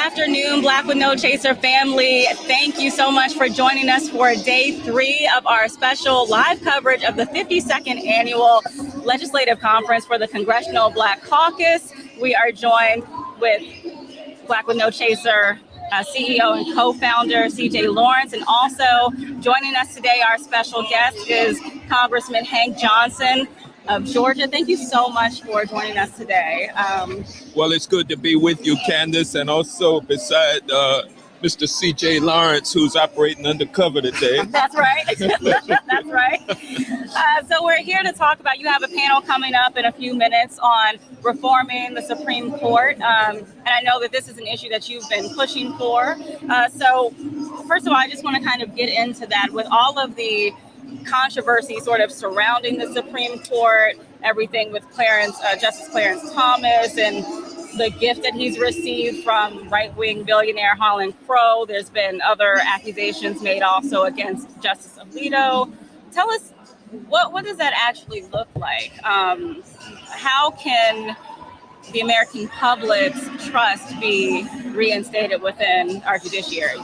afternoon, Black with No Chaser family. Thank you so much for joining us for day 3 of our special live coverage of the 52nd annual legislative conference for the Congressional Black Caucus. We are joined with Black with No Chaser CEO and co-founder CJ Lawrence, and also joining us today, our special guest is Congressman Hank Johnson of Georgia. Thank you so much for joining us today. Well, it's good to be with you, Candace, and also beside Mr. CJ Lawrence, who's operating undercover today. That's right. That's right. So we're here to talk about, you have a panel coming up in a few minutes on reforming the Supreme Court. And I know that this is an issue that you've been pushing for. So first of all, I just want to kind of get into that with all of the controversy sort of surrounding the Supreme Court, everything with Justice Clarence Thomas and the gift that he's received from right-wing billionaire Harlan Crow. There's been other accusations made also against Justice Alito. Tell us, what does that actually look like? How can the American public's trust be reinstated within our judiciary?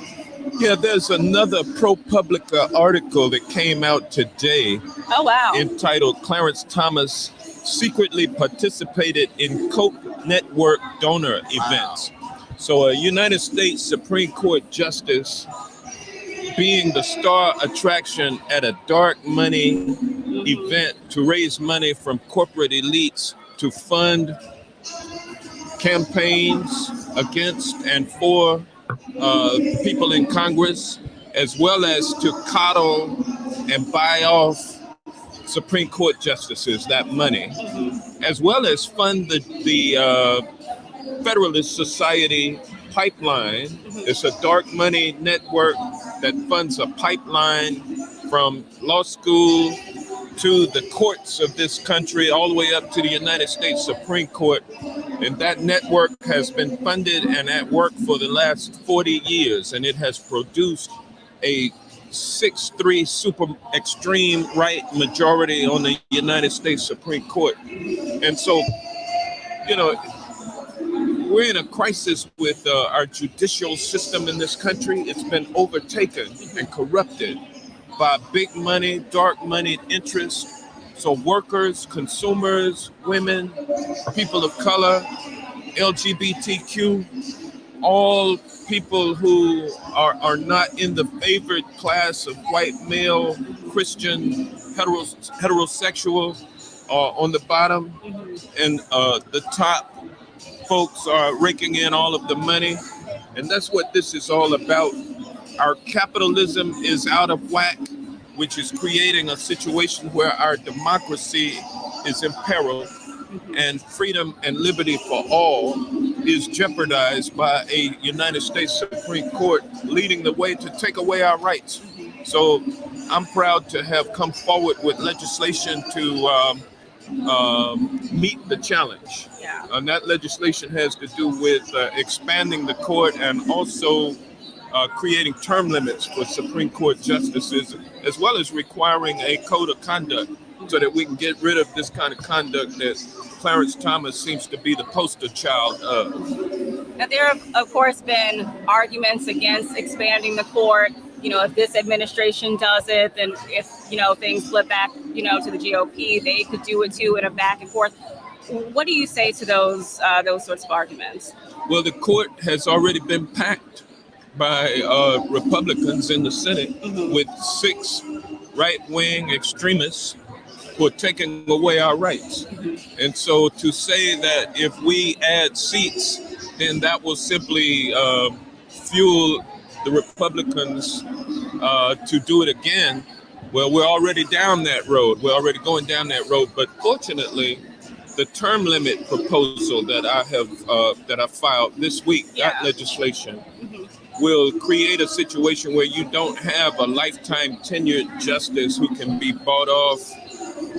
Yeah, there's another ProPublica article that came out today. Oh, wow. Entitled "Clarence Thomas Secretly Participated in Coke Network Donor Events." So a United States Supreme Court justice being the star attraction at a dark money event to raise money from corporate elites to fund campaigns against and for people in Congress, as well as to coddle and buy off Supreme Court justices, that money, as well as fund the Federalist Society pipeline. It's a dark money network that funds a pipeline from law school to the courts of this country, all the way up to the United States Supreme Court. And that network has been funded and at work for the last 40 years, and it has produced a 6-3 super extreme right majority on the United States Supreme Court. And so, you know, we're in a crisis with our judicial system in this country. It's been overtaken and corrupted by big money, dark money interests. So workers, consumers, women, people of color, LGBTQ, all people who are not in the favored class of white male, Christian, heterosexual on the bottom, and the top folks are raking in all of the money. And that's what this is all about. Our capitalism is out of whack, which is creating a situation where our democracy is imperiled and freedom and liberty for all is jeopardized by a United States Supreme Court leading the way to take away our rights. So I'm proud to have come forward with legislation to meet the challenge. Yeah. And that legislation has to do with expanding the court and also creating term limits for Supreme Court justices, as well as requiring a code of conduct so that we can get rid of this kind of conduct that Clarence Thomas seems to be the poster child of. Now, there have, of course, been arguments against expanding the court. You know, if this administration does it, then if, you know, things flip back, you know, to the GOP, they could do it too in a back and forth. What do you say to those sorts of arguments? Well, the court has already been packed by Republicans in the Senate with 6 right-wing extremists who are taking away our rights. And so to say that if we add seats, then that will simply fuel the Republicans to do it again, well, we're already down that road. We're already going down that road. But fortunately, the term limit proposal that I filed this week, that legislation, will create a situation where you don't have a lifetime tenured justice who can be bought off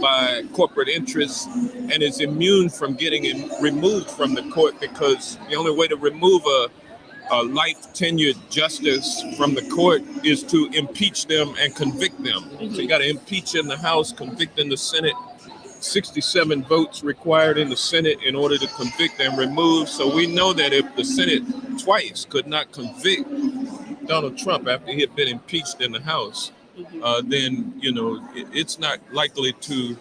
by corporate interests and is immune from getting removed from the court, because the only way to remove a life tenured justice from the court is to impeach them and convict them. So you got to impeach in the House, convict in the Senate. 67 votes required in the Senate in order to convict and remove. So we know that if the Senate twice could not convict Donald Trump after he had been impeached in the House, then, it's not likely to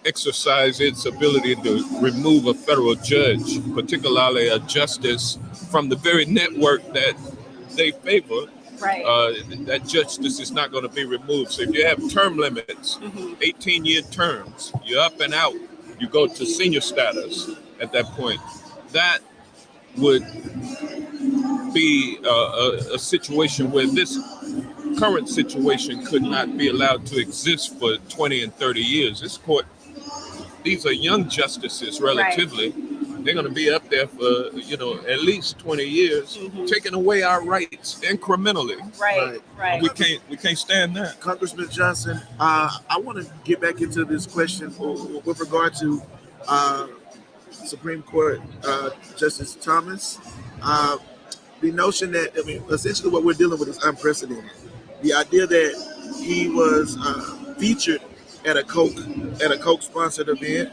exercise its ability to remove a federal judge, particularly a justice from the very network that they favor. Right. That justice is not going to be removed. So if you have term limits, 18-year terms, you're up and out, you go to senior status at that point. That would be a situation where this current situation could not be allowed to exist for 20 and 30 years. This court, these are young justices relatively. Right. They're going to be up there for, at least 20 years, taking away our rights incrementally. Right. We can't stand that. Congressman Johnson, I want to get back into this question with regard to Supreme Court Justice Thomas. The notion that, essentially what we're dealing with is unprecedented. The idea that he was featured at a Koch sponsored event,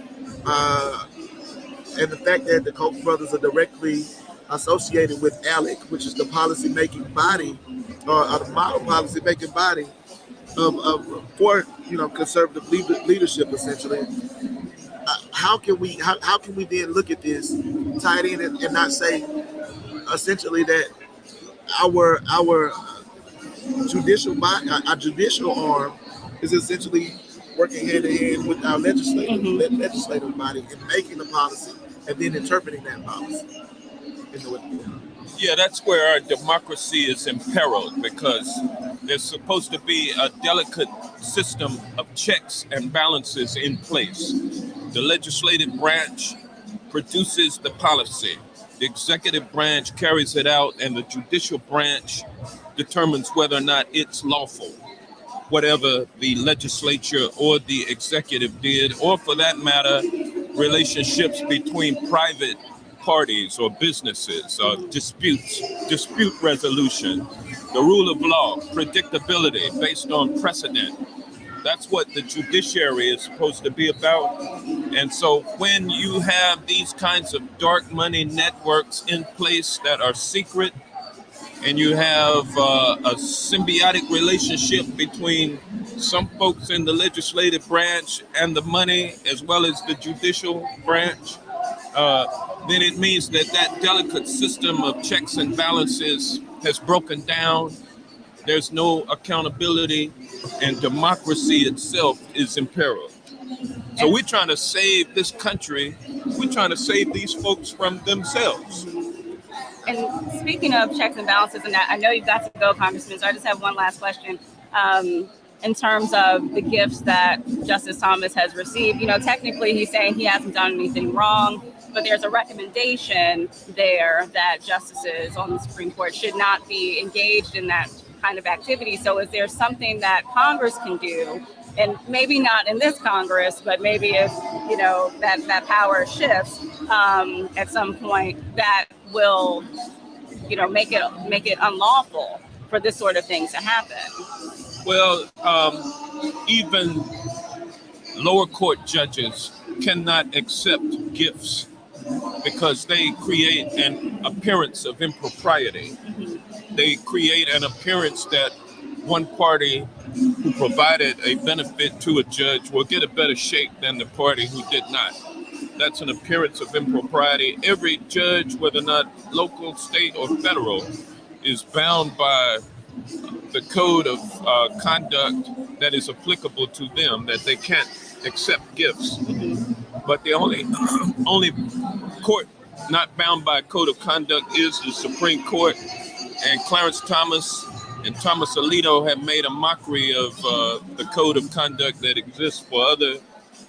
and the fact that the Koch brothers are directly associated with ALEC, which is the policy-making body, or the model policy-making body for conservative leadership, essentially. How can we then look at this, tie it in, and not say essentially that our judicial body, our judicial arm, is essentially working hand in hand with our legislative body in making the policy and then interpreting that policy. Yeah, that's where our democracy is imperiled, because there's supposed to be a delicate system of checks and balances in place. The legislative branch produces the policy. The executive branch carries it out, and the judicial branch determines whether or not it's lawful, whatever the legislature or the executive did, or for that matter, relationships between private parties or businesses, or dispute resolution, the rule of law, predictability based on precedent. That's what the judiciary is supposed to be about. And so when you have these kinds of dark money networks in place that are secret, and you have a symbiotic relationship between some folks in the legislative branch and the money, as well as the judicial branch, then it means that delicate system of checks and balances has broken down. There's no accountability, and democracy itself is imperiled. So we're trying to save this country. We're trying to save these folks from themselves. And speaking of checks and balances, and I know you've got to go, Congressman, so I just have one last question. In terms of the gifts that Justice Thomas has received, technically he's saying he hasn't done anything wrong, but there's a recommendation there that justices on the Supreme Court should not be engaged in that kind of activity. So is there something that Congress can do, and maybe not in this Congress, but maybe if, that power shifts at some point, that will, make it unlawful for this sort of thing to happen? Well, even lower court judges cannot accept gifts because they create an appearance of impropriety. They create an appearance that one party who provided a benefit to a judge will get a better shake than the party who did not. That's an appearance of impropriety. Every judge, whether or not local, state, or federal, is bound by the code of conduct that is applicable to them, that they can't accept gifts. But the only court not bound by a code of conduct is the Supreme Court. And Clarence Thomas and Thomas Alito have made a mockery of the code of conduct that exists for other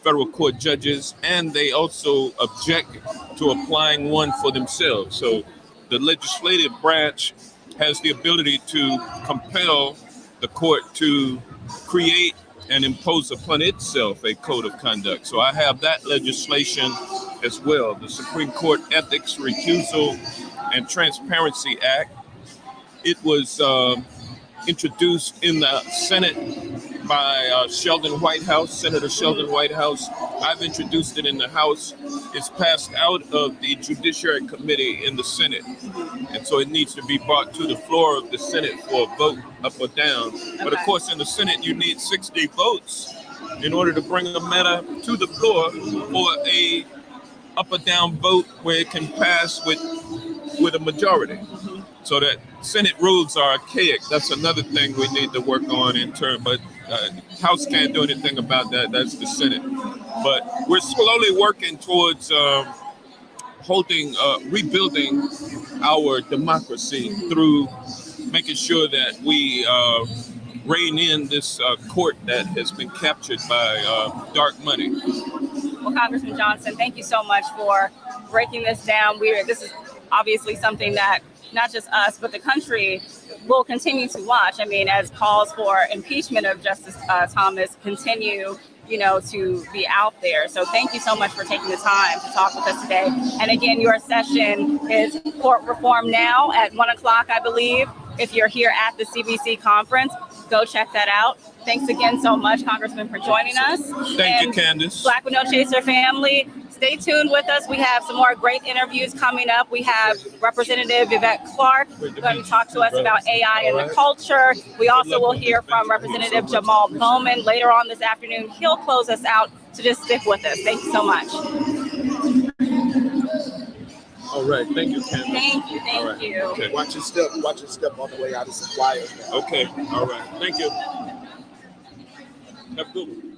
federal court judges, and they also object to applying one for themselves. So the legislative branch has the ability to compel the court to create and impose upon itself a code of conduct. So I have that legislation as well. The Supreme Court Ethics, Recusal, and Transparency Act. It was introduced in the Senate by Sheldon Whitehouse, Senator Sheldon Whitehouse. I've introduced it in the House. It's passed out of the Judiciary Committee in the Senate. And so it needs to be brought to the floor of the Senate for a vote up or down. But of course, in the Senate, you need 60 votes in order to bring a matter to the floor for a up or down vote where it can pass with a majority. So that Senate rules are archaic. That's another thing we need to work on in turn. But House can't do anything about that. That's the Senate. But we're slowly working towards rebuilding our democracy through making sure that we rein in this court that has been captured by dark money. Well, Congressman Johnson, thank you so much for breaking this down. This is obviously something that not just us, but the country will continue to watch. I mean, as calls for impeachment of Justice Thomas continue, to be out there. So thank you so much for taking the time to talk with us today. And again, your session is Court Reform Now at 1:00, I believe. If you're here at the CBC conference, go check that out. Thanks again so much, Congressman, for joining us. Thank you, Candace. Black with No Chaser family, stay tuned with us. We have some more great interviews coming up. We have Representative Yvette Clark going to talk to us about AI and the culture. We also will hear from Representative Jamal Bowman later on this afternoon. He'll close us out, so just stick with us. Thank you so much. All right. Thank you, Candace. Thank you. Okay. Watch your step on the way out of some wires now. Okay. All right. Thank you. Have a good one.